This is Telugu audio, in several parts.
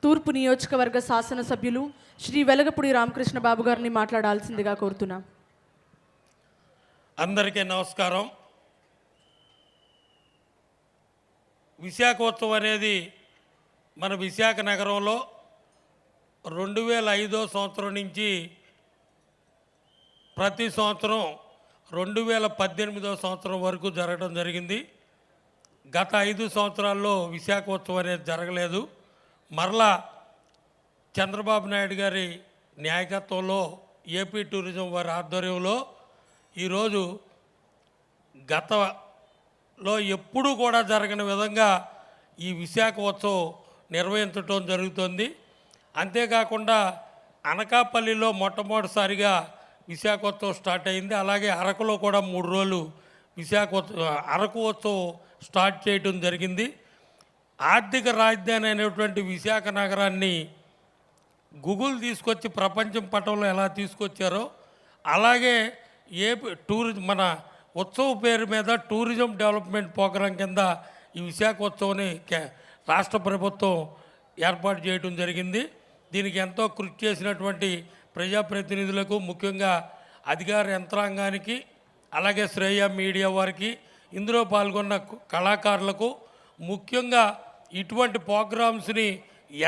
తూర్పు నియోజకవర్గ శాసనసభ్యులు శ్రీ వెలగపూడి రామకృష్ణ బాబు గారిని మాట్లాడాల్సిందిగా కోరుతున్నాం. అందరికీ నమస్కారం. విశాఖోత్సవం అనేది మన విశాఖ నగరంలో 2005 సంవత్సరం నుంచి ప్రతి సంవత్సరం 2018 సంవత్సరం వరకు జరగడం జరిగింది. గత 5 సంవత్సరాల్లో విశాఖోత్సవం అనేది జరగలేదు. మరలా చంద్రబాబు నాయుడు గారి నాయకత్వంలో ఏపీ టూరిజం వారి ఆధ్వర్యంలో ఈరోజు గతంలో ఎప్పుడూ కూడా జరగని విధంగా ఈ విశాఖ ఉత్సవం నిర్వహించడం జరుగుతుంది. అంతేకాకుండా అనకాపల్లిలో మొట్టమొదటిసారిగా విశాఖోత్సవం స్టార్ట్ అయింది. అలాగే అరకులో కూడా 3 రోజులు అరకు ఉత్సవం స్టార్ట్ చేయడం జరిగింది. ఆర్థిక రాజధాని అనేటువంటి విశాఖ నగరాన్ని గూగుల్ తీసుకొచ్చి ప్రపంచం పటంలో ఎలా తీసుకొచ్చారో అలాగే మన ఉత్సవ పేరు మీద టూరిజం డెవలప్మెంట్ ప్రోగ్రాం కింద ఈ విశాఖ ఉత్సవాన్ని రాష్ట్ర ప్రభుత్వం ఏర్పాటు చేయడం జరిగింది. దీనికి ఎంతో కృషి చేసినటువంటి ప్రజాప్రతినిధులకు, ముఖ్యంగా అధికార యంత్రాంగానికి, అలాగే శ్రేయ మీడియా వారికి, ఇందులో పాల్గొన్న కళాకారులకు, ముఖ్యంగా ఇటువంటి ప్రోగ్రామ్స్ని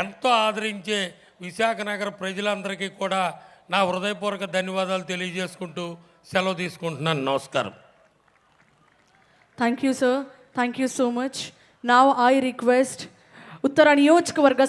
ఎంతో ఆదరించే విశాఖ నగర ప్రజలందరికీ కూడా నా హృదయపూర్వక ధన్యవాదాలు తెలియజేసుకుంటూ సెలవు తీసుకుంటున్నాను. నమస్కారం. Thank you sir. Thank you so much. Now I request ఉత్తర నియోజకవర్గ